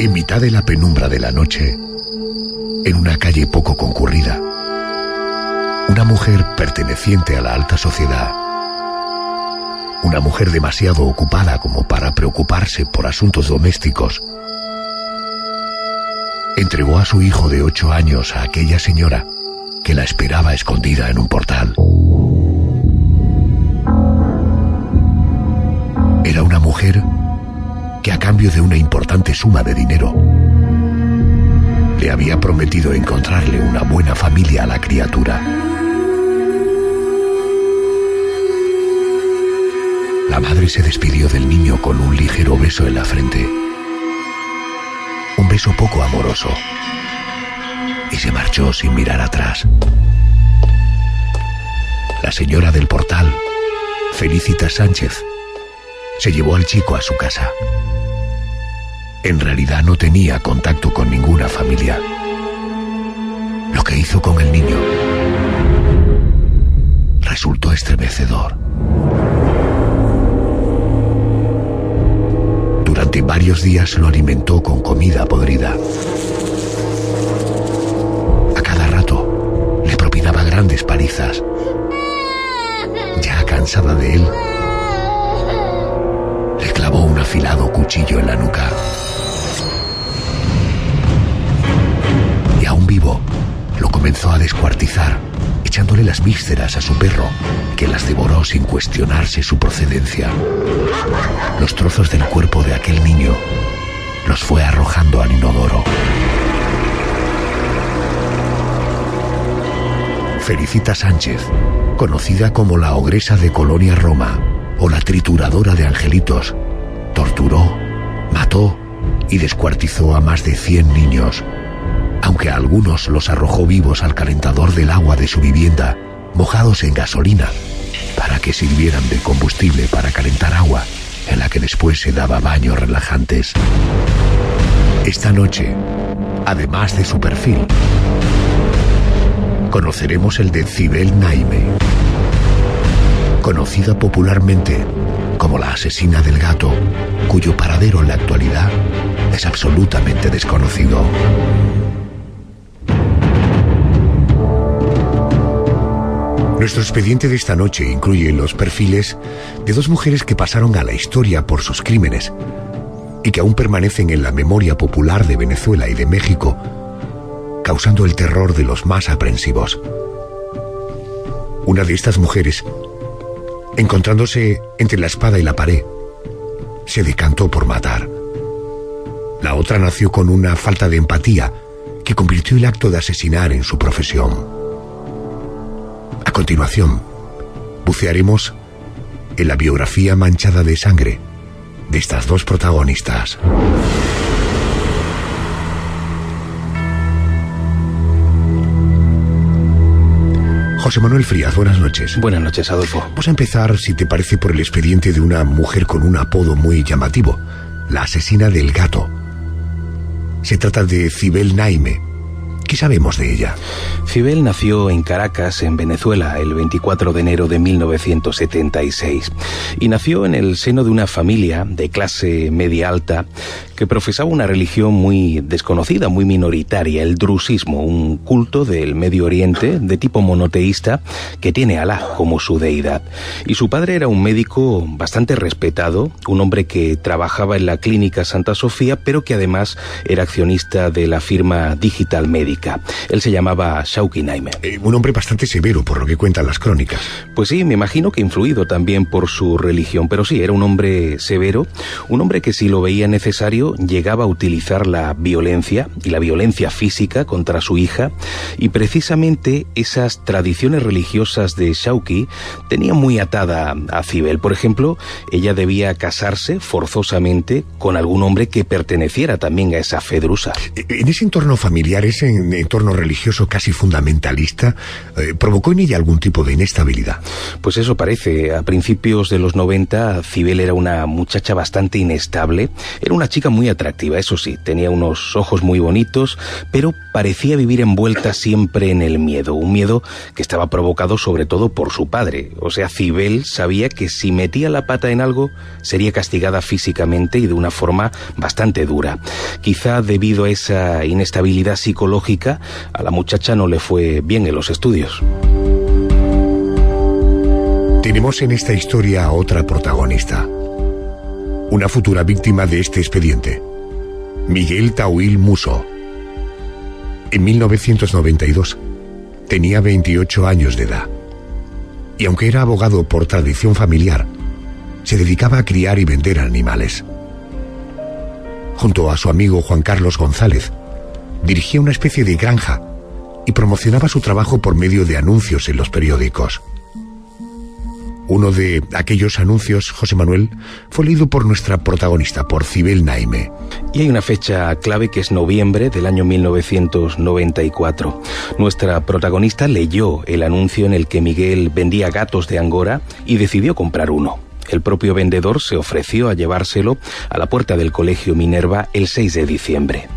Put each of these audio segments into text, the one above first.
En mitad de la penumbra de la noche, en una calle poco concurrida, una mujer perteneciente a la alta sociedad, una mujer demasiado ocupada como para preocuparse por asuntos domésticos, entregó a su hijo de 8 años a aquella señora que la esperaba escondida en un portal. Era una mujer que, a cambio de una importante suma de dinero, le había prometido encontrarle una buena familia a la criatura. La madre se despidió del niño con un ligero beso en la frente, un beso poco amoroso, y se marchó sin mirar atrás. La señora del portal, Felicitas Sánchez, se llevó al chico a su casa. En realidad no tenía contacto con ninguna familia. Lo que hizo con el niño resultó estremecedor. Durante varios días lo alimentó con comida podrida. A cada rato le propinaba grandes palizas. Ya cansada de él, le clavó un afilado cuchillo en la nuca. Y aún vivo, lo comenzó a descuartizar, echándole las vísceras a su perro, que las devoró sin cuestionarse su procedencia. Los trozos del cuerpo de aquel niño los fue arrojando al inodoro. Felicitas Sánchez, conocida como la ogresa de Colonia Roma o la trituradora de angelitos, torturó, mató y descuartizó a más de 100 niños, aunque a algunos los arrojó vivos al calentador del agua de su vivienda, mojados en gasolina, para que sirvieran de combustible para calentar agua, en la que después se daba baños relajantes. Esta noche, además de su perfil, conoceremos el de Cibel Naime, conocida popularmente como la asesina del gato, cuyo paradero en la actualidad es absolutamente desconocido. Nuestro expediente de esta noche incluye los perfiles de 2 mujeres que pasaron a la historia por sus crímenes y que aún permanecen en la memoria popular de Venezuela y de México, causando el terror de los más aprensivos. Una de estas mujeres, encontrándose entre la espada y la pared, se decantó por matar. La otra nació con una falta de empatía que convirtió el acto de asesinar en su profesión. A continuación, bucearemos en la biografía manchada de sangre de estas 2 protagonistas. José Manuel Frías, buenas noches. Buenas noches, Adolfo. Vamos a empezar, si te parece, por el expediente de una mujer con un apodo muy llamativo, la asesina del gato. Se trata de Cibel Naime. ¿Qué sabemos de ella? Cibel nació en Caracas, en Venezuela, el 24 de enero de 1976. Y nació en el seno de una familia de clase media alta que profesaba una religión muy desconocida, muy minoritaria, el drusismo, un culto del Medio Oriente de tipo monoteísta que tiene a Alá como su deidad. Y su padre era un médico bastante respetado, un hombre que trabajaba en la clínica Santa Sofía, pero que además era accionista de la firma Digital Médica. Él se llamaba Shauki Naime. Un hombre bastante severo, por lo que cuentan las crónicas. Pues sí, me imagino que influido también por su religión, pero sí, era un hombre severo, un hombre que si lo veía necesario llegaba a utilizar la violencia, y la violencia física contra su hija, y precisamente esas tradiciones religiosas de Shauki tenían muy atada a Cibel. Por ejemplo, ella debía casarse forzosamente con algún hombre que perteneciera también a esa fe drusa. En ese entorno familiar, ese entorno religioso casi fundamentalista provocó en ella algún tipo de inestabilidad. Pues eso parece. A principios de los 90, Cibel era una muchacha bastante inestable. Era una chica muy atractiva, eso sí, tenía unos ojos muy bonitos, pero parecía vivir envuelta siempre en el miedo, un miedo que estaba provocado sobre todo por su padre. O sea, Cibel sabía que si metía la pata en algo, sería castigada físicamente y de una forma bastante dura. Quizá debido a esa inestabilidad psicológica, a la muchacha no le fue bien en los estudios. Tenemos en esta historia a otra protagonista, una futura víctima de este expediente, Miguel Tawil Musso. En 1992 tenía 28 años de edad y aunque era abogado por tradición familiar, se dedicaba a criar y vender animales. Junto a su amigo Juan Carlos González, dirigía una especie de granja y promocionaba su trabajo por medio de anuncios en los periódicos. Uno de aquellos anuncios, José Manuel, fue leído por nuestra protagonista, por Cibel Naime. Y hay una fecha clave que es noviembre del año 1994. Nuestra protagonista leyó el anuncio en el que Miguel vendía gatos de Angora y decidió comprar uno. El propio vendedor se ofreció a llevárselo a la puerta del Colegio Minerva el 6 de diciembre.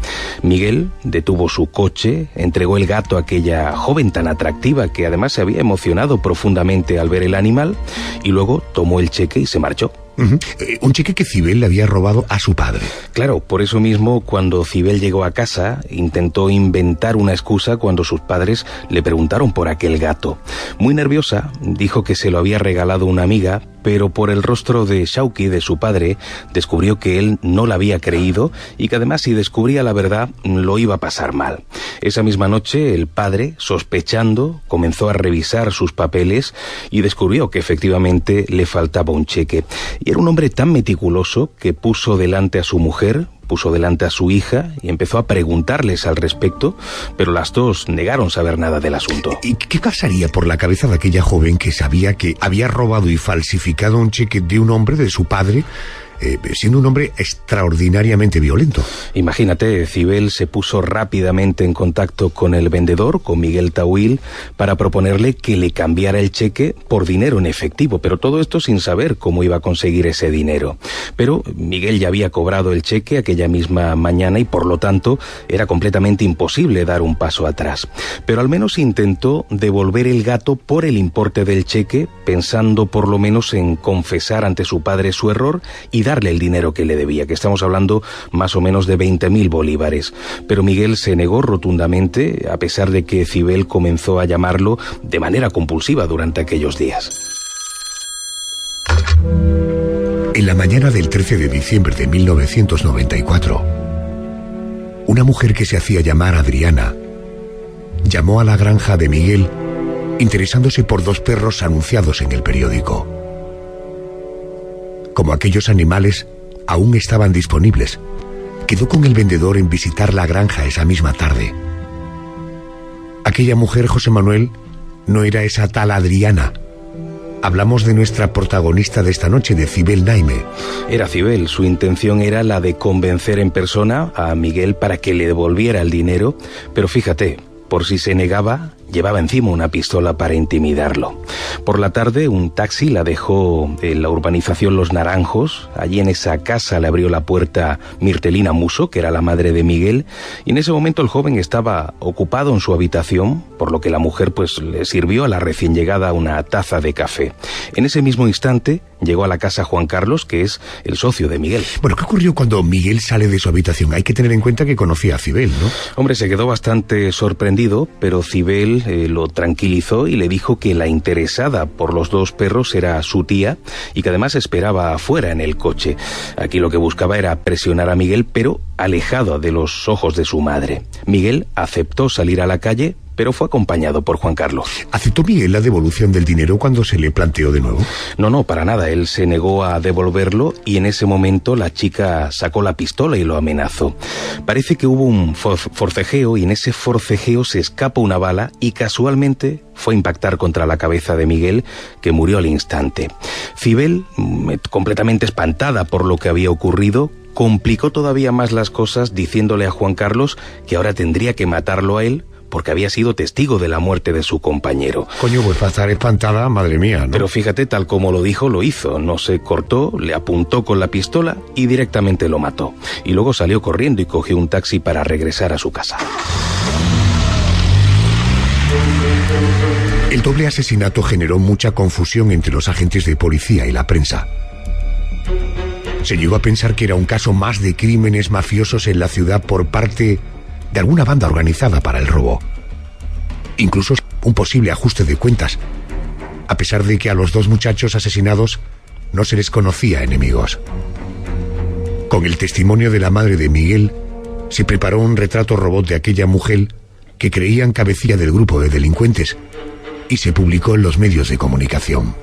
Miguel detuvo su coche, entregó el gato a aquella joven tan atractiva que además se había emocionado profundamente al ver el animal y luego tomó el cheque y se marchó. Un cheque que Cibel le había robado a su padre. Claro, por eso mismo, cuando Cibel llegó a casa, intentó inventar una excusa cuando sus padres le preguntaron por aquel gato. Muy nerviosa, dijo que se lo había regalado una amiga, pero por el rostro de Shauki, de su padre, descubrió que él no la había creído y que además si descubría la verdad lo iba a pasar mal. Esa misma noche, el padre, sospechando, comenzó a revisar sus papeles y descubrió que efectivamente le faltaba un cheque. Y era un hombre tan meticuloso que puso delante a su mujer, puso delante a su hija y empezó a preguntarles al respecto, pero las dos negaron saber nada del asunto. ¿Y qué pasaría por la cabeza de aquella joven que sabía que había robado y falsificado un cheque de un hombre, de su padre, siendo un hombre extraordinariamente violento? Imagínate, Cibel se puso rápidamente en contacto con el vendedor, con Miguel Tawil, para proponerle que le cambiara el cheque por dinero en efectivo, pero todo esto sin saber cómo iba a conseguir ese dinero. Pero Miguel ya había cobrado el cheque aquella misma mañana y por lo tanto era completamente imposible dar un paso atrás. Pero al menos intentó devolver el gato por el importe del cheque, pensando por lo menos en confesar ante su padre su error y darle el dinero que le debía, que estamos hablando más o menos de 20.000 bolívares. Pero Miguel se negó rotundamente, a pesar de que Cibel comenzó a llamarlo de manera compulsiva durante aquellos días. En la mañana del 13 de diciembre de 1994, una mujer que se hacía llamar Adriana llamó a la granja de Miguel interesándose por dos perros anunciados en el periódico. Como aquellos animales aún estaban disponibles, quedó con el vendedor en visitar la granja esa misma tarde. Aquella mujer, José Manuel, no era esa tal Adriana. Hablamos de nuestra protagonista de esta noche, de Cibel Naime. Era Cibel, su intención era la de convencer en persona a Miguel para que le devolviera el dinero, pero fíjate, por si se negaba, llevaba encima una pistola para intimidarlo. Por la tarde, un taxi la dejó en la urbanización Los Naranjos. Allí en esa casa le abrió la puerta Mirtelina Musso, que era la madre de Miguel, y en ese momento el joven estaba ocupado en su habitación, por lo que la mujer pues le sirvió a la recién llegada una taza de café. En ese mismo instante llegó a la casa Juan Carlos, que es el socio de Miguel. Bueno, ¿qué ocurrió cuando Miguel sale de su habitación? Hay que tener en cuenta que conocía a Cibel, ¿no? Hombre, se quedó bastante sorprendido, pero Cibel lo tranquilizó y le dijo que la interesada por los dos perros era su tía y que además esperaba afuera en el coche. Aquí lo que buscaba era presionar a Miguel, pero alejado de los ojos de su madre. Miguel aceptó salir a la calle, pero fue acompañado por Juan Carlos. ¿Aceptó Miguel la devolución del dinero cuando se le planteó de nuevo? No, para nada. Él se negó a devolverlo y en ese momento la chica sacó la pistola y lo amenazó. Parece que hubo un forcejeo y en ese forcejeo se escapó una bala y casualmente fue a impactar contra la cabeza de Miguel, que murió al instante. Cibel, completamente espantada por lo que había ocurrido, complicó todavía más las cosas diciéndole a Juan Carlos que ahora tendría que matarlo a él porque había sido testigo de la muerte de su compañero. Coño, pues para estar espantada, madre mía, ¿no? Pero fíjate, tal como lo dijo, lo hizo. No se cortó, le apuntó con la pistola y directamente lo mató. Y luego salió corriendo y cogió un taxi para regresar a su casa. El doble asesinato generó mucha confusión entre los agentes de policía y la prensa. Se llegó a pensar que era un caso más de crímenes mafiosos en la ciudad por parte de alguna banda organizada para el robo. Incluso un posible ajuste de cuentas, a pesar de que a los dos muchachos asesinados no se les conocía enemigos. Con el testimonio de la madre de Miguel, se preparó un retrato robot de aquella mujer que creían cabecilla del grupo de delincuentes y se publicó en los medios de comunicación.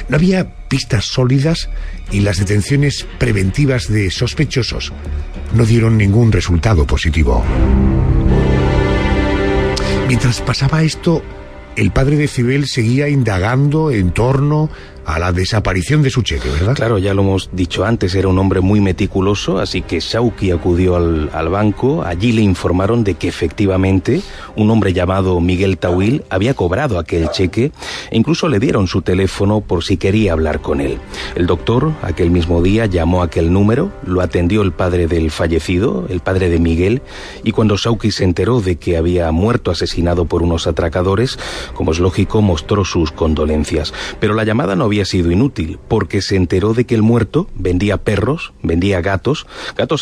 No había pistas sólidas y las detenciones preventivas de sospechosos no dieron ningún resultado positivo. Mientras pasaba esto, el padre de Cibel seguía indagando en torno a la desaparición de su cheque, ¿verdad? Claro, ya lo hemos dicho antes, era un hombre muy meticuloso, así que Shawky acudió al banco. Allí le informaron de que efectivamente un hombre llamado Miguel Tawil había cobrado aquel cheque e incluso le dieron su teléfono por si quería hablar con él. El doctor aquel mismo día llamó a aquel número, lo atendió el padre del fallecido, el padre de Miguel, y cuando Shawky se enteró de que había muerto asesinado por unos atracadores, como es lógico, mostró sus condolencias. Pero la llamada no había sido inútil, porque se enteró de que el muerto vendía perros, vendía gatos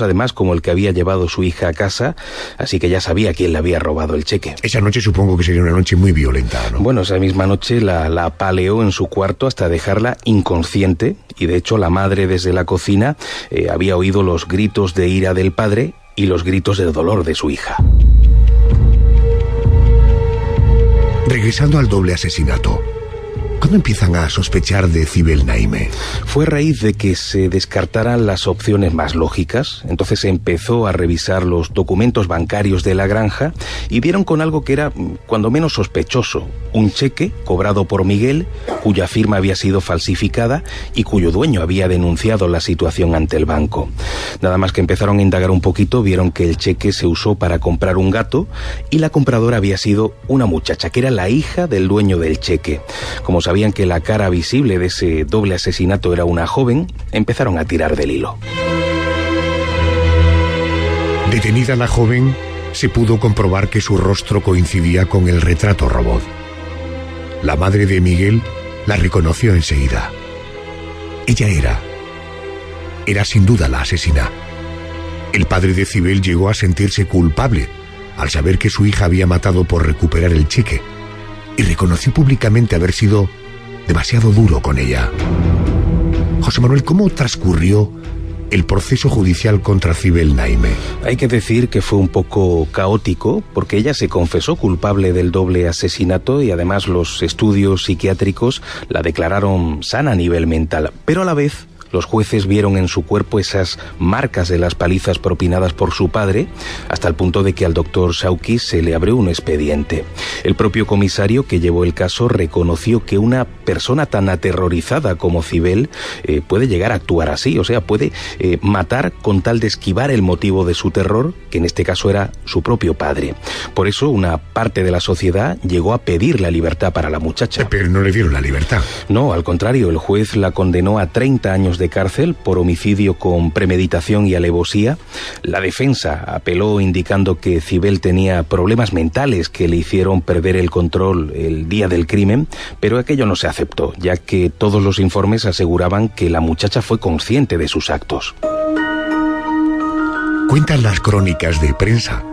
además como el que había llevado su hija a casa, así que ya sabía quién le había robado el cheque. Esa noche supongo que sería una noche muy violenta, ¿no? Bueno, esa misma noche la apaleó en su cuarto hasta dejarla inconsciente, y de hecho la madre desde la cocina había oído los gritos de ira del padre y los gritos de dolor de su hija. Regresando al doble asesinato, ¿cuándo empiezan a sospechar de Cibel Naime? Fue a raíz de que se descartaran las opciones más lógicas. Entonces se empezó a revisar los documentos bancarios de la granja y dieron con algo que era cuando menos sospechoso: un cheque cobrado por Miguel, cuya firma había sido falsificada y cuyo dueño había denunciado la situación ante el banco. Nada más que empezaron a indagar un poquito, vieron que el cheque se usó para comprar un gato y la compradora había sido una muchacha que era la hija del dueño del cheque. Como sabían que la cara visible de ese doble asesinato era una joven, empezaron a tirar del hilo. Detenida la joven, se pudo comprobar que su rostro coincidía con el retrato robot. La madre de Miguel la reconoció enseguida. Ella era sin duda la asesina. El padre de Cibel llegó a sentirse culpable al saber que su hija había matado por recuperar el cheque, y reconoció públicamente haber sido demasiado duro con ella. José Manuel, ¿cómo transcurrió el proceso judicial contra Cibel Naime? Hay que decir que fue un poco caótico, porque ella se confesó culpable del doble asesinato y además los estudios psiquiátricos la declararon sana a nivel mental, pero a la vez los jueces vieron en su cuerpo esas marcas de las palizas propinadas por su padre, hasta el punto de que al doctor Shawky se le abrió un expediente. El propio comisario que llevó el caso reconoció que una persona tan aterrorizada como Cibel puede llegar a actuar así, o sea, puede matar con tal de esquivar el motivo de su terror, que en este caso era su propio padre. Por eso una parte de la sociedad llegó a pedir la libertad para la muchacha. Pero no le dieron la libertad. No, al contrario, el juez la condenó a 30 años de cárcel por homicidio con premeditación y alevosía. La defensa apeló indicando que Cibel tenía problemas mentales que le hicieron perder el control el día del crimen, pero aquello no se aceptó, ya que todos los informes aseguraban que la muchacha fue consciente de sus actos. Cuentan las crónicas de prensa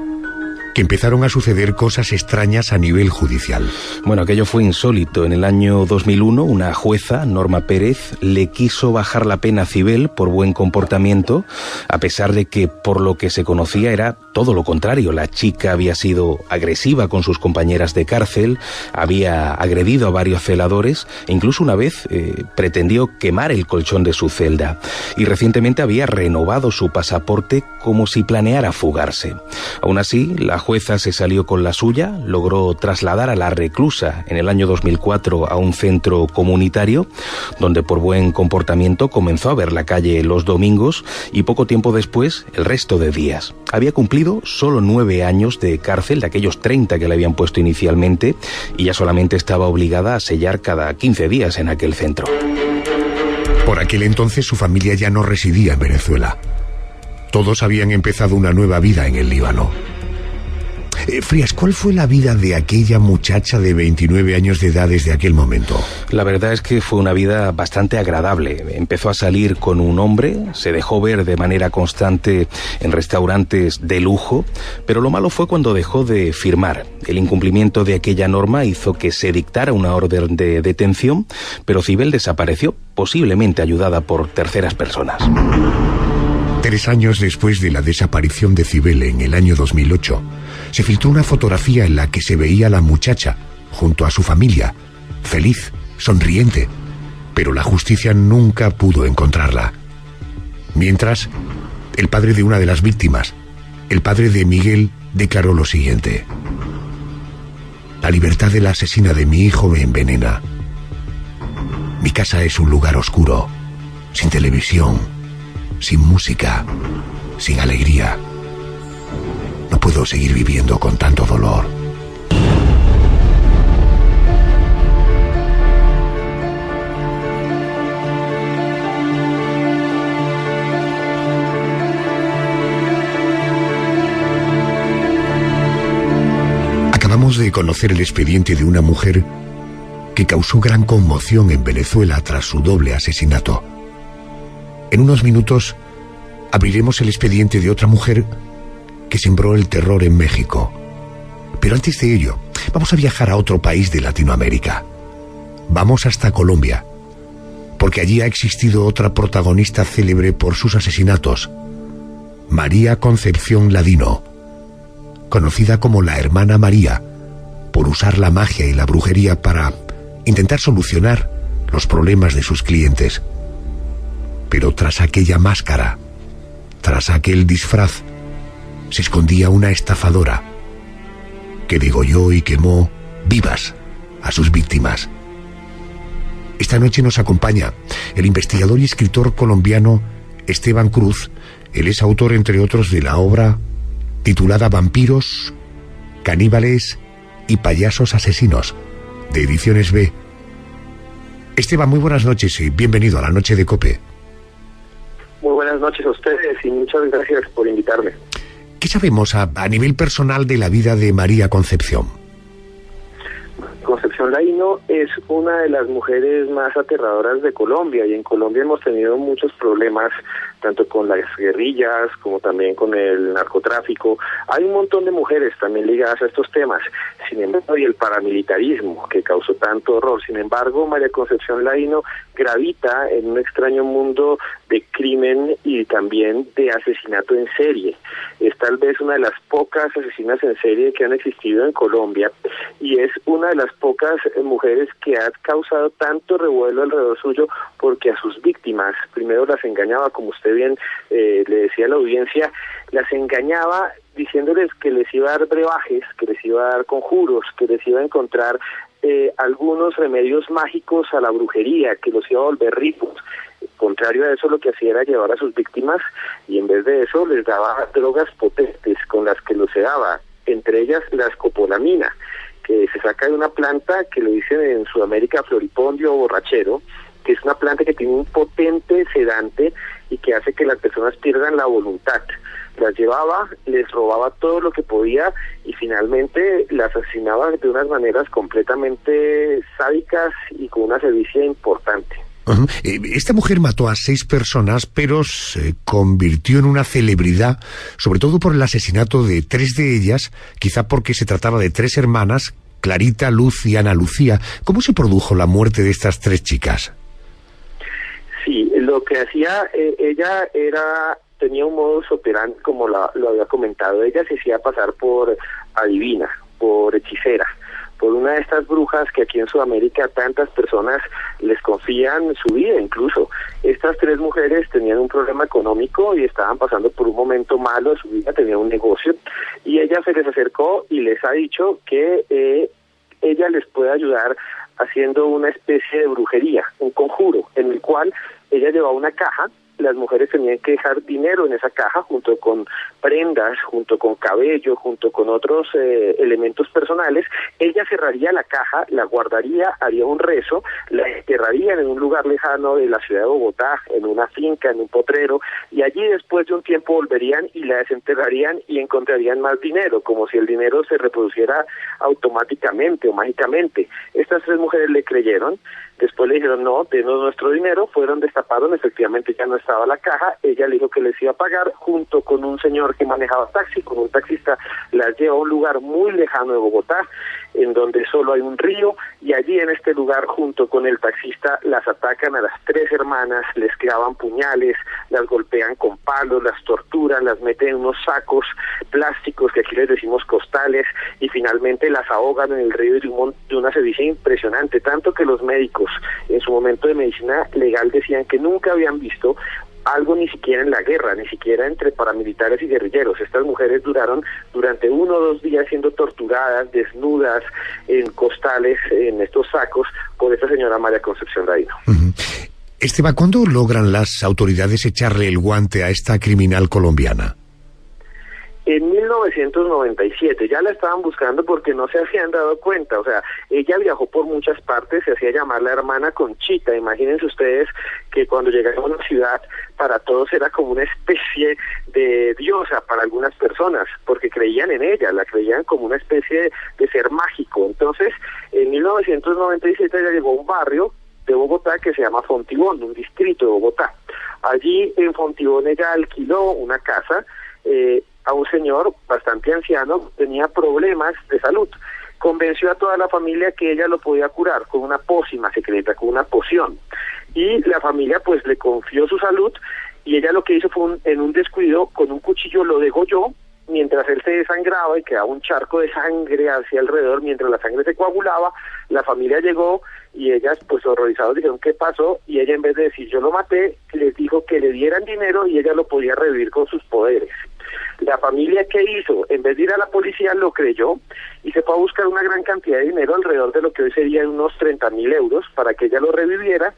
que empezaron a suceder cosas extrañas a nivel judicial. Bueno, aquello fue insólito. En el año 2001, una jueza, Norma Pérez, le quiso bajar la pena a Cibel por buen comportamiento, a pesar de que, por lo que se conocía, era todo lo contrario. La chica había sido agresiva con sus compañeras de cárcel, había agredido a varios celadores e incluso una vez pretendió quemar el colchón de su celda. Y recientemente había renovado su pasaporte como si planeara fugarse. Aún así, la jueza se salió con la suya, logró trasladar a la reclusa en el año 2004 a un centro comunitario, donde por buen comportamiento comenzó a ver la calle los domingos y poco tiempo después el resto de días. Había cumplido solo 9 años de cárcel de aquellos 30 que le habían puesto inicialmente y ya solamente estaba obligada a sellar cada 15 días en aquel centro. Por aquel entonces su familia ya no residía en Venezuela. Todos habían empezado una nueva vida en el Líbano. Frías, ¿cuál fue la vida de aquella muchacha de 29 años de edad desde aquel momento? La verdad es que fue una vida bastante agradable. Empezó a salir con un hombre, se dejó ver de manera constante en restaurantes de lujo, pero lo malo fue cuando dejó de firmar. El incumplimiento de aquella norma hizo que se dictara una orden de detención, pero Cibel desapareció, posiblemente ayudada por terceras personas. 3 años después de la desaparición de Cibel en el año 2008, se filtró una fotografía en la que se veía a la muchacha junto a su familia, feliz, sonriente, pero la justicia nunca pudo encontrarla. Mientras, el padre de una de las víctimas, el padre de Miguel, declaró lo siguiente: la libertad de la asesina de mi hijo me envenena. Mi casa es un lugar oscuro, sin televisión, sin música, sin alegría. No puedo seguir viviendo con tanto dolor. Acabamos de conocer el expediente de una mujer que causó gran conmoción en Venezuela tras su doble asesinato. En unos minutos abriremos el expediente de otra mujer que sembró el terror en México. Pero antes de ello, vamos a viajar a otro país de Latinoamérica. Vamos hasta Colombia, porque allí ha existido otra protagonista célebre por sus asesinatos, María Concepción Ladino, conocida como la Hermana María, por usar la magia y la brujería para intentar solucionar los problemas de sus clientes. Pero tras aquella máscara, tras aquel disfraz, se escondía una estafadora que degolló y quemó vivas a sus víctimas. Esta noche nos acompaña el investigador y escritor colombiano Esteban Cruz. Él es autor, entre otros, de la obra titulada Vampiros, Caníbales y Payasos Asesinos, de Ediciones B. Esteban, muy buenas noches y bienvenido a la Noche de COPE. Muy buenas noches a ustedes y muchas gracias por invitarme. ¿Qué sabemos a nivel personal de la vida de María Concepción? Concepción Ladino es una de las mujeres más aterradoras de Colombia, y en Colombia hemos tenido muchos problemas, tanto con las guerrillas como también con el narcotráfico. Hay un montón de mujeres también ligadas a estos temas, sin embargo, y el paramilitarismo que causó tanto horror. Sin embargo, María Concepción Ladino gravita en un extraño mundo de crimen y también de asesinato en serie. Es tal vez una de las pocas asesinas en serie que han existido en Colombia, y es una de las pocas mujeres que ha causado tanto revuelo alrededor suyo, porque a sus víctimas primero las engañaba, como usted bien le decía a la audiencia, las engañaba diciéndoles que les iba a dar brebajes, que les iba a dar conjuros, que les iba a encontrar algunos remedios mágicos a la brujería, que los iba a volver ricos. Contrario a eso, lo que hacía era llevar a sus víctimas, y en vez de eso les daba drogas potentes con las que los sedaba, entre ellas la escopolamina, que se saca de una planta que le dicen en Sudamérica floripondio o borrachero, que es una planta que tiene un potente sedante y que hace que las personas pierdan la voluntad. Las llevaba, les robaba todo lo que podía y finalmente las asesinaba de unas maneras completamente sádicas y con una sevicia importante. Uh-huh. Esta mujer mató a 6 personas, pero se convirtió en una celebridad, sobre todo por el asesinato de 3 de ellas, quizá porque se trataba de 3 hermanas, Clarita, Luz y Ana Lucía. ¿Cómo se produjo la muerte de estas 3 chicas? Sí, lo que hacía ella tenía un modus operandi, como lo había comentado. Ella se hacía pasar por adivina, por hechicera, por una de estas brujas que aquí en Sudamérica tantas personas les confían su vida incluso. Estas 3 mujeres tenían un problema económico y estaban pasando por un momento malo de su vida, tenían un negocio, y ella se les acercó y les ha dicho que ella les puede ayudar haciendo una especie de brujería, un conjuro, en el cual ella llevaba una caja. Las mujeres tenían que dejar dinero en esa caja junto con prendas, junto con cabello, junto con otros elementos personales. Ella cerraría la caja, la guardaría, haría un rezo, la enterrarían en un lugar lejano de la ciudad de Bogotá, en una finca, en un potrero, y allí después de un tiempo volverían y la desenterrarían y encontrarían más dinero, como si el dinero se reproduciera automáticamente o mágicamente. Estas 3 mujeres le creyeron. Después le dijeron, no, denos nuestro dinero, fueron, destaparon, efectivamente ya no estaba la caja, ella le dijo que les iba a pagar, junto con un señor que manejaba taxi, con un taxista, las lleva a un lugar muy lejano de Bogotá, en donde solo hay un río, y allí en este lugar, junto con el taxista, las atacan a las 3 hermanas, les clavan puñales, las golpean con palos, las torturan, las meten en unos sacos plásticos, que aquí les decimos costales, y finalmente las ahogan en el río de una sevicia impresionante, tanto que los médicos en su momento de medicina legal decían que nunca habían visto algo ni siquiera en la guerra, ni siquiera entre paramilitares y guerrilleros. Estas mujeres duraron durante 1 o 2 días siendo torturadas, desnudas, en costales, en estos sacos, por esta señora María Concepción Ladino. Esteban, ¿cuándo logran las autoridades echarle el guante a esta criminal colombiana? En 1997 ya la estaban buscando porque no se habían dado cuenta, o sea, ella viajó por muchas partes, se hacía llamar la hermana Conchita. Imagínense ustedes que cuando llegaron a una ciudad, para todos era como una especie de diosa para algunas personas, porque creían en ella, la creían como una especie de ser mágico. Entonces, en 1997 ella llegó a un barrio de Bogotá que se llama Fontibón, un distrito de Bogotá. Allí en Fontibón ella alquiló una casa a un señor bastante anciano, tenía problemas de salud. Convenció a toda la familia que ella lo podía curar con una pócima secreta, con una poción. Y la familia pues le confió su salud, y ella lo que hizo fue en un descuido, con un cuchillo lo degolló, mientras él se desangraba y quedaba un charco de sangre hacia alrededor, mientras la sangre se coagulaba. La familia llegó y ellas, pues horrorizados, dijeron ¿qué pasó? Y ella, en vez de decir yo lo maté, les dijo que le dieran dinero y ella lo podía revivir con sus poderes. La familia, ¿qué hizo? En vez de ir a la policía, lo creyó y se fue a buscar una gran cantidad de dinero, alrededor de lo que hoy serían unos 30.000 euros, para que ella lo reviviera,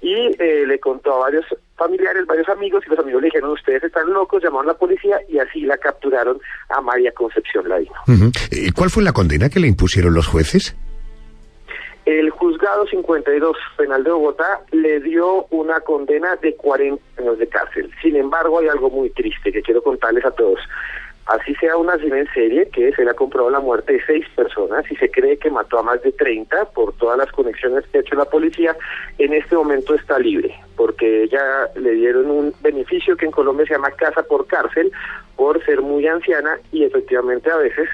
y le contó a varios familiares, varios amigos, y los amigos le dijeron ustedes están locos, llamaron a la policía, y así la capturaron a María Concepción Ladino. ¿Cuál fue la condena que le impusieron los jueces? El juzgado 52 penal de Bogotá le dio una condena de 40 años de cárcel. Sin embargo, hay algo muy triste que quiero contarles a todos. Así sea un asesino en serie, que se le ha comprobado la muerte de 6 personas y se cree que mató a más de 30 por todas las conexiones que ha hecho la policía, en este momento está libre, porque ella le dieron un beneficio que en Colombia se llama casa por cárcel, por ser muy anciana, y efectivamente a veces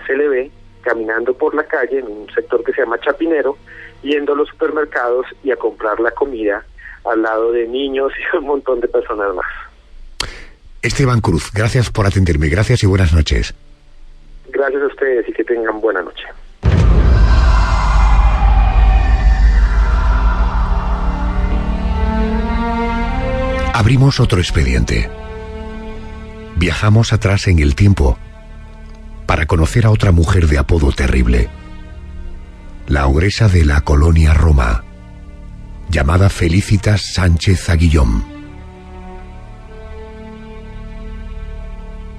se le ve caminando por la calle en un sector que se llama Chapinero, yendo a los supermercados y a comprar la comida al lado de niños y un montón de personas más. Esteban Cruz, gracias por atenderme, gracias y buenas noches. Gracias a ustedes y que tengan buena noche. Abrimos otro expediente. Viajamos atrás en el tiempo para conocer a otra mujer de apodo terrible, la ogresa de la colonia Roma, llamada Felicitas Sánchez Aguillón.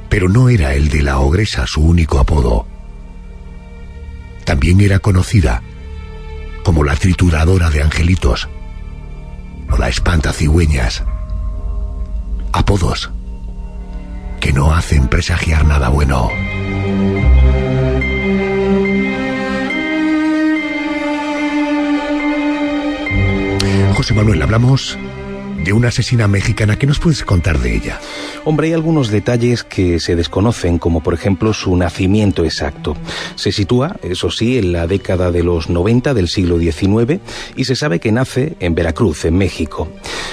Pero no era el de la ogresa su único apodo. También era conocida como la trituradora de angelitos o la espantacigüeñas. Apodos que no hacen presagiar nada bueno. José Manuel, hablamos de una asesina mexicana. ¿Qué nos puedes contar de ella? Hombre, hay algunos detalles que se desconocen, como por ejemplo su nacimiento exacto. Se sitúa, eso sí, en la década de los 90 del siglo XIX y se sabe que nace en Veracruz, en México.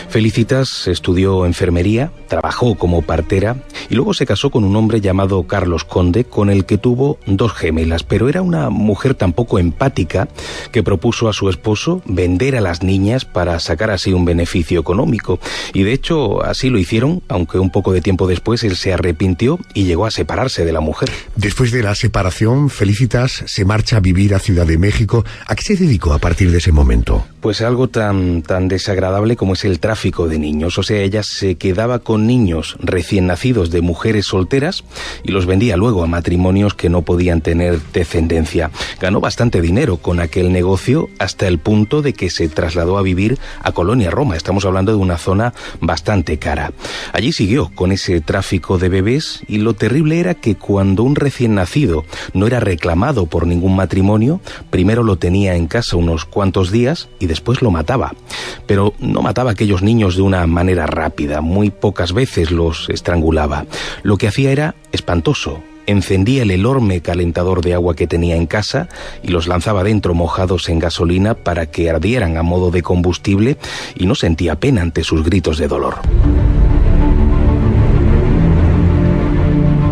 Felicitas estudió enfermería, trabajó como partera y luego se casó con un hombre llamado Carlos Conde, con el que tuvo 2 gemelas, pero era una mujer tan poco empática que propuso a su esposo vender a las niñas para sacar así un beneficio económico. Y de hecho así lo hicieron, aunque un poco de tiempo después él se arrepintió y llegó a separarse de la mujer. Después de la separación, Felicitas se marcha a vivir a Ciudad de México. ¿A qué se dedicó a partir de ese momento? Pues algo tan desagradable como es el tráfico de niños. O sea, ella se quedaba con niños recién nacidos de mujeres solteras y los vendía luego a matrimonios que no podían tener descendencia. Ganó bastante dinero con aquel negocio hasta el punto de que se trasladó a vivir a Colonia Roma. Estamos hablando de una zona bastante cara. Allí siguió con ese tráfico de bebés y lo terrible era que cuando un recién nacido no era reclamado por ningún matrimonio, primero lo tenía en casa unos cuantos días y después lo mataba. Pero no mataba a aquellos niños de una manera rápida, muy pocas veces los estrangulaba. Lo que hacía era espantoso. Encendía el enorme calentador de agua que tenía en casa y los lanzaba dentro mojados en gasolina para que ardieran a modo de combustible y no sentía pena ante sus gritos de dolor.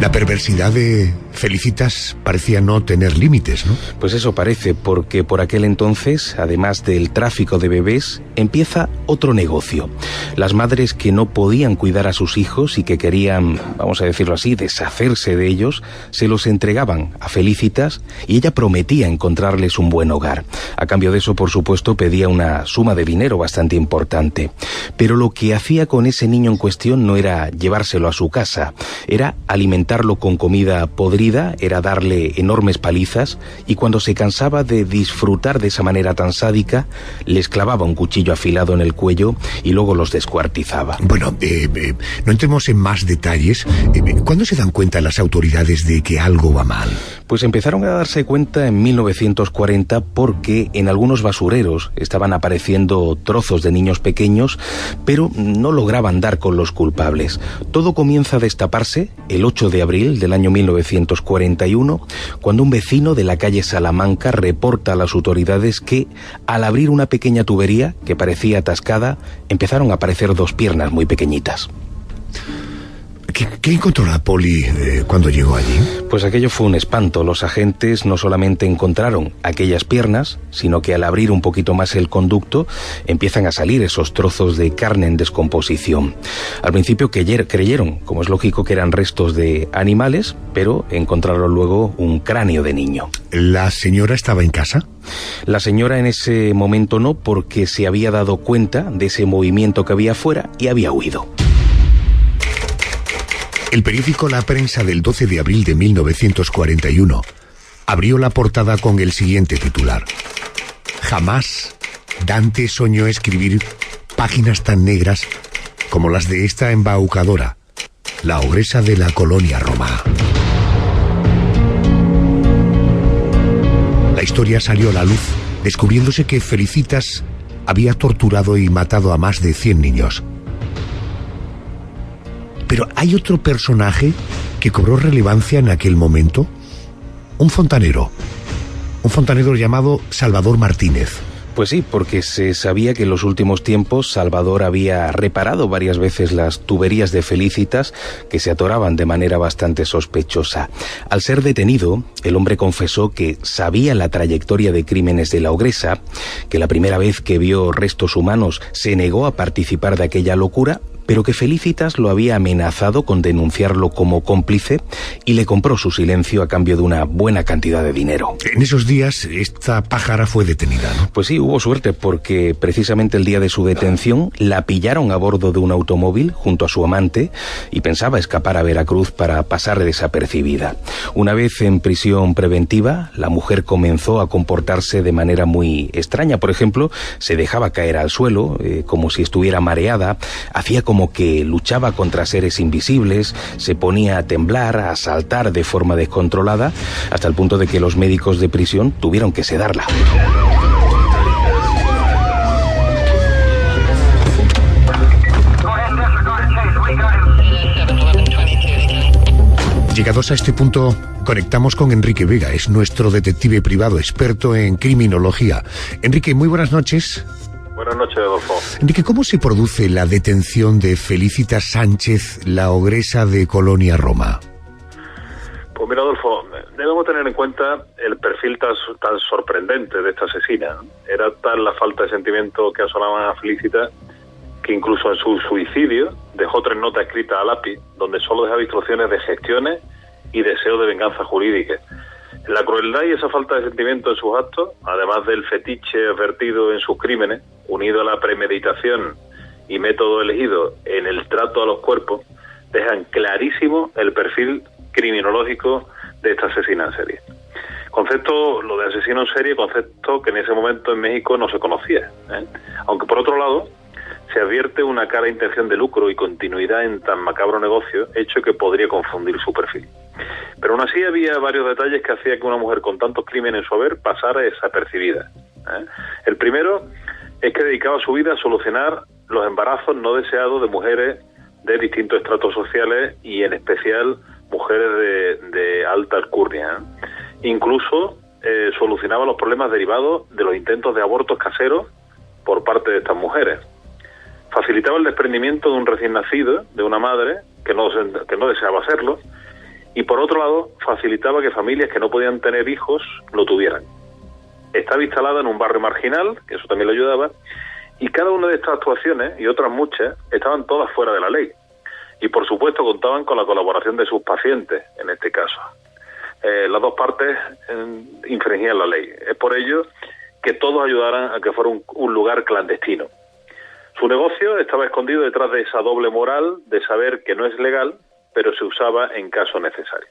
La perversidad de Felicitas parecía no tener límites, ¿no? Pues eso parece, porque por aquel entonces, además del tráfico de bebés, empieza otro negocio. Las madres que no podían cuidar a sus hijos y que querían, vamos a decirlo así, deshacerse de ellos, se los entregaban a Felicitas y ella prometía encontrarles un buen hogar. A cambio de eso, por supuesto, pedía una suma de dinero bastante importante. Pero lo que hacía con ese niño en cuestión no era llevárselo a su casa, era alimentarlo con comida podrida, era darle enormes palizas y cuando se cansaba de disfrutar de esa manera tan sádica, les clavaba un cuchillo afilado en el cuello y luego los descuartizaba. Bueno, no entremos en más detalles. ¿Cuándo se dan cuenta las autoridades de que algo va mal? Pues empezaron a darse cuenta en 1940 porque en algunos basureros estaban apareciendo trozos de niños pequeños, pero no lograban dar con los culpables. Todo comienza a destaparse el 8 de abril del año 1941, cuando un vecino de la calle Salamanca reporta a las autoridades que, al abrir una pequeña tubería que parecía atascada, empezaron a aparecer 2 piernas muy pequeñitas. ¿Qué encontró la poli cuando llegó allí? Pues aquello fue un espanto. Los agentes no solamente encontraron aquellas piernas, sino que al abrir un poquito más el conducto empiezan a salir esos trozos de carne en descomposición. Al principio creyeron, como es lógico, que eran restos de animales, pero encontraron luego un cráneo de niño. ¿La señora estaba en casa? La señora en ese momento no, porque se había dado cuenta de ese movimiento que había afuera y había huido. El periódico La Prensa del 12 de abril de 1941 abrió la portada con el siguiente titular: Jamás Dante soñó escribir páginas tan negras como las de esta embaucadora, la ogresa de la Colonia Roma. La historia salió a la luz, descubriéndose que Felicitas había torturado y matado a más de 100 niños. Pero hay otro personaje que cobró relevancia en aquel momento, un fontanero llamado Salvador Martínez. Pues sí, porque se sabía que en los últimos tiempos Salvador había reparado varias veces las tuberías de Felicitas que se atoraban de manera bastante sospechosa. Al ser detenido, el hombre confesó que sabía la trayectoria de crímenes de la ogresa, que la primera vez que vio restos humanos se negó a participar de aquella locura, pero que Felicitas lo había amenazado con denunciarlo como cómplice y le compró su silencio a cambio de una buena cantidad de dinero. En esos días esta pájara fue detenida, ¿no? Pues sí, hubo suerte porque precisamente el día de su detención la pillaron a bordo de un automóvil junto a su amante y pensaba escapar a Veracruz para pasar desapercibida. Una vez en prisión preventiva, la mujer comenzó a comportarse de manera muy extraña. Por ejemplo, se dejaba caer al suelo como si estuviera mareada, hacía como que luchaba contra seres invisibles, se ponía a temblar, a saltar de forma descontrolada, hasta el punto de que los médicos de prisión tuvieron que sedarla. Llegados a este punto, conectamos con Enrique Vega, es nuestro detective privado, experto en criminología. Enrique, muy buenas noches. Buenas noches, Adolfo. Enrique, ¿cómo se produce la detención de Felicitas Sánchez, la ogresa de Colonia Roma? Pues mira, Adolfo, debemos tener en cuenta el perfil tan sorprendente de esta asesina. Era tal la falta de sentimiento que asolaba a Felicitas que incluso en su suicidio dejó 3 notas escritas a lápiz, donde solo dejaba instrucciones de gestiones y deseo de venganza jurídica. La crueldad y esa falta de sentimiento en sus actos, además del fetiche advertido en sus crímenes, unido a la premeditación y método elegido en el trato a los cuerpos, dejan clarísimo el perfil criminológico de esta asesina en serie. Concepto, lo de asesino en serie, concepto que en ese momento en México no se conocía, Aunque por otro lado, se advierte una clara intención de lucro y continuidad en tan macabro negocio, hecho que podría confundir su perfil. Pero aún así había varios detalles que hacía que una mujer con tantos crímenes en su haber pasara desapercibida. El primero es que dedicaba su vida a solucionar los embarazos no deseados de mujeres de distintos estratos sociales y en especial mujeres de alta alcurnia. Incluso solucionaba los problemas derivados de los intentos de abortos caseros por parte de estas mujeres. Facilitaba el desprendimiento de un recién nacido, de una madre que no deseaba hacerlo, y por otro lado facilitaba que familias que no podían tener hijos lo tuvieran. Estaba instalada en un barrio marginal, que eso también le ayudaba, y cada una de estas actuaciones, y otras muchas, estaban todas fuera de la ley. Y por supuesto contaban con la colaboración de sus pacientes, en este caso. Las dos partes infringían la ley. Es por ello que todos ayudaran a que fuera un lugar clandestino. Su negocio estaba escondido detrás de esa doble moral de saber que no es legal, pero se usaba en caso necesario.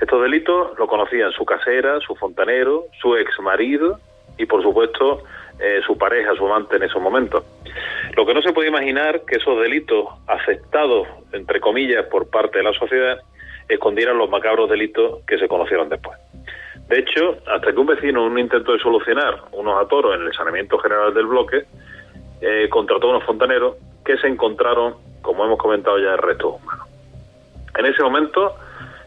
Estos delitos lo conocían su casera, su fontanero, su exmarido y, por supuesto, su pareja, su amante en esos momentos. Lo que no se puede imaginar que esos delitos aceptados, entre comillas, por parte de la sociedad, escondieran los macabros delitos que se conocieron después. De hecho, hasta que un vecino, en un intento de solucionar unos atoros en el saneamiento general del bloque, contrató a unos fontaneros que se encontraron, como hemos comentado ya, restos humanos. En ese momento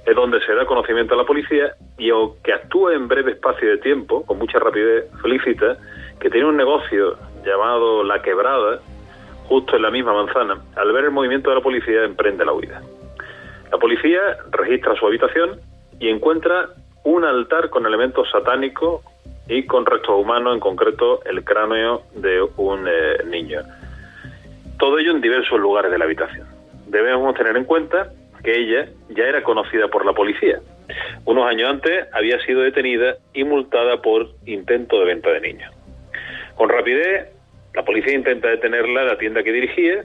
es donde se da conocimiento a la policía y aunque actúa en breve espacio de tiempo, con mucha rapidez, Felicitas, que tiene un negocio llamado La Quebrada, justo en la misma manzana, al ver el movimiento de la policía emprende la huida. La policía registra su habitación y encuentra un altar con elementos satánicos y con restos humanos, en concreto el cráneo de un niño. Todo ello en diversos lugares de la habitación. Debemos tener en cuenta que ella ya era conocida por la policía. Unos años antes había sido detenida y multada por intento de venta de niños. Con rapidez, la policía intenta detenerla en la tienda que dirigía,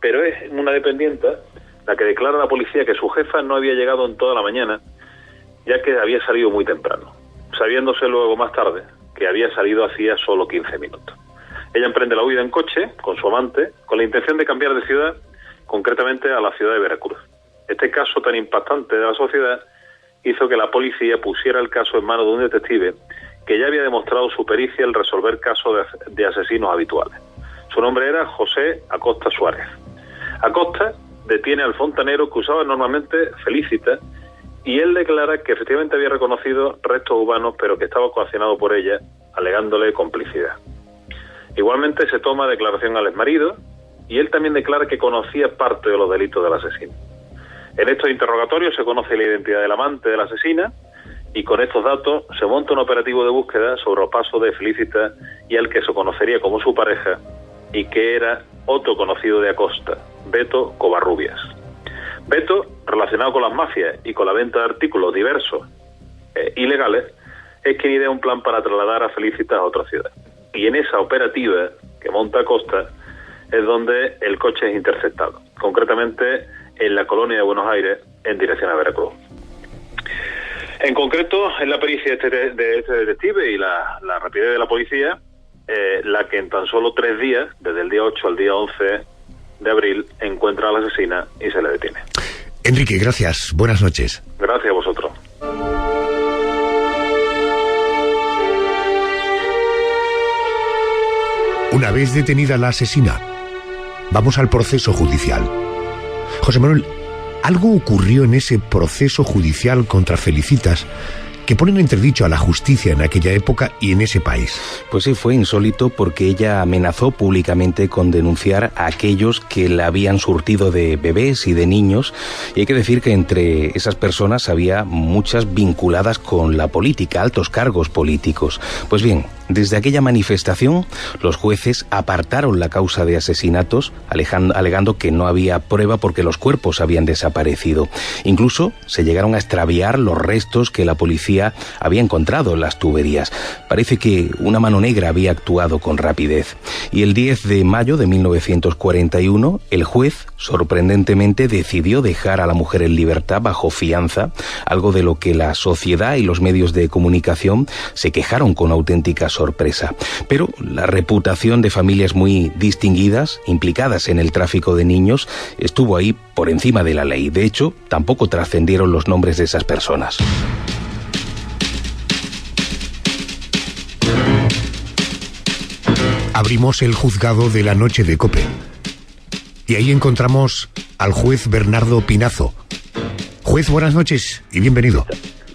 pero es una dependienta la que declara a la policía que su jefa no había llegado en toda la mañana, ya que había salido muy temprano, sabiéndose luego más tarde que había salido hacía solo 15 minutos. Ella emprende la huida en coche con su amante, con la intención de cambiar de ciudad, concretamente a la ciudad de Veracruz. Este caso tan impactante de la sociedad hizo que la policía pusiera el caso en manos de un detective que ya había demostrado su pericia al resolver casos de asesinos habituales. Su nombre era José Acosta Suárez. Acosta detiene al fontanero que usaba normalmente Felicitas y él declara que efectivamente había reconocido restos humanos, pero que estaba coaccionado por ella, alegándole complicidad. Igualmente se toma declaración al exmarido y él también declara que conocía parte de los delitos del asesino. En estos interrogatorios se conoce la identidad del amante de la asesina y con estos datos se monta un operativo de búsqueda sobre los pasos de Felicitas y al que se conocería como su pareja y que era otro conocido de Acosta, Beto Covarrubias. Beto, relacionado con las mafias y con la venta de artículos diversos ilegales, es quien idea un plan para trasladar a Felicitas a otra ciudad. Y en esa operativa que monta Acosta es donde el coche es interceptado, concretamente en la colonia de Buenos Aires, en dirección a Veracruz. En concreto, es la pericia de este detective y la rapidez de la policía la que en tan solo 3 días, desde el día 8 al día 11 de abril, encuentra a la asesina y se la detiene. Enrique, gracias. Buenas noches. Gracias a vosotros. Una vez detenida la asesina, vamos al proceso judicial. José Manuel, Algo ocurrió en ese proceso judicial contra Felicitas que pone en entredicho a la justicia en aquella época y en ese país. Pues sí, fue insólito porque ella amenazó públicamente con denunciar a aquellos que la habían surtido de bebés y de niños, y hay que decir que entre esas personas había muchas vinculadas con la política, altos cargos políticos. Pues bien, desde aquella manifestación, los jueces apartaron la causa de asesinatos, alegando que no había prueba porque los cuerpos habían desaparecido. Incluso se llegaron a extraviar los restos que la policía había encontrado en las tuberías. Parece que una mano negra había actuado con rapidez. Y el 10 de mayo de 1941, el juez, sorprendentemente, decidió dejar a la mujer en libertad bajo fianza, algo de lo que la sociedad y los medios de comunicación se quejaron con auténtica sorpresa. Pero la reputación de familias muy distinguidas, implicadas en el tráfico de niños, estuvo ahí por encima de la ley. De hecho, tampoco trascendieron los nombres de esas personas. Abrimos el juzgado de la noche de COPE y ahí encontramos al juez Bernardo Pinazo. Juez, buenas noches y bienvenido.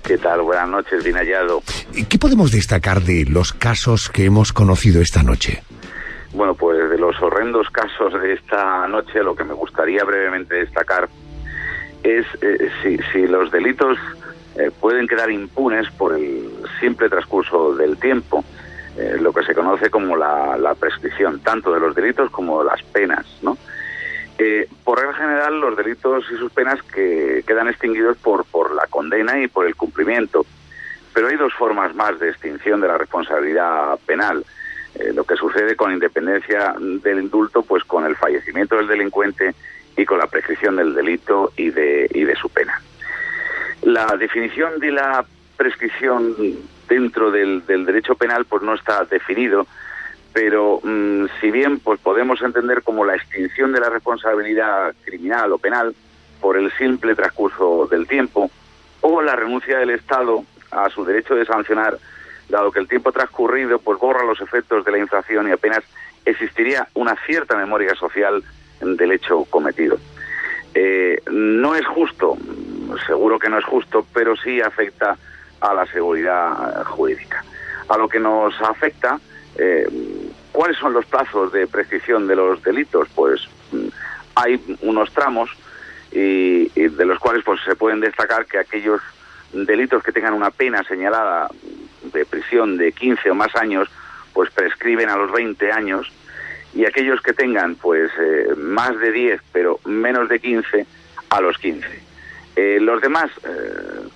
¿Qué tal? Buenas noches, bien hallado. ¿Qué podemos destacar de los casos que hemos conocido esta noche? Bueno, pues de los horrendos casos de esta noche, lo que me gustaría brevemente destacar es si los delitos pueden quedar impunes por el simple transcurso del tiempo, lo que se conoce como la prescripción, tanto de los delitos como de las penas, ¿no? Por regla general, los delitos y sus penas que quedan extinguidos por la condena y por el cumplimiento. Pero hay dos formas más de extinción de la responsabilidad penal. Lo que sucede con independencia del indulto, pues con el fallecimiento del delincuente y con la prescripción del delito y de su pena. La definición de la prescripción dentro del derecho penal pues no está definido, pero si bien pues podemos entender como la extinción de la responsabilidad criminal o penal por el simple transcurso del tiempo, o la renuncia del Estado a su derecho de sancionar, dado que el tiempo transcurrido pues borra los efectos de la infracción y apenas existiría una cierta memoria social del hecho cometido. No es justo, seguro que no es justo, pero sí afecta a la seguridad jurídica. A lo que nos afecta, ¿cuáles son los plazos de prescripción de los delitos? Pues hay unos tramos y de los cuales pues se pueden destacar que aquellos delitos que tengan una pena señalada de prisión de 15 o más años, pues prescriben a los 20 años, y aquellos que tengan pues más de 10 pero menos de 15 a los 15. Los demás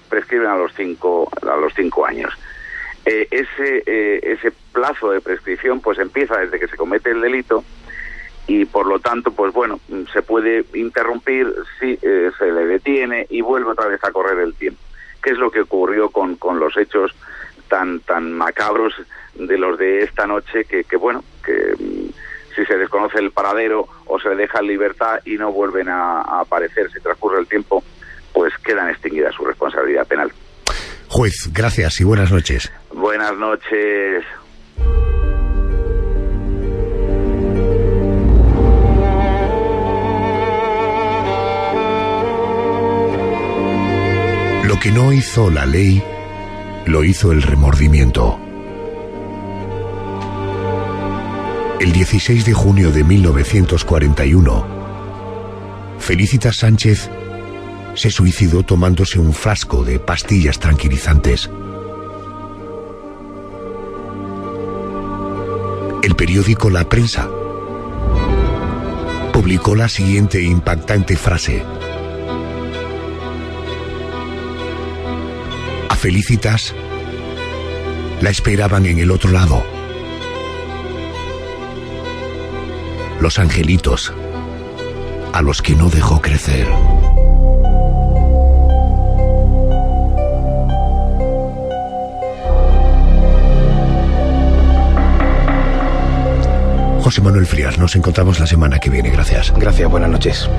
prescriben a los 5 años. Ese plazo de prescripción pues empieza desde que se comete el delito y por lo tanto pues bueno, se puede interrumpir si se le detiene y vuelve otra vez a correr el tiempo. ¿Qué es lo que ocurrió con los hechos tan macabros de los de esta noche que si se desconoce el paradero o se le deja en libertad y no vuelven a aparecer si transcurre el tiempo, pues quedan extinguidas su responsabilidad penal? Juez, gracias y buenas noches. Buenas noches. Lo que no hizo la ley, lo hizo el remordimiento. El 16 de junio de 1941, Felicitas Sánchez se suicidó tomándose un frasco de pastillas tranquilizantes. El periódico La Prensa publicó la siguiente impactante frase: a Felicitas la esperaban en el otro lado. Los angelitos a los que no dejó crecer. José Manuel Frías, nos encontramos la semana que viene. Gracias. Gracias, buenas noches.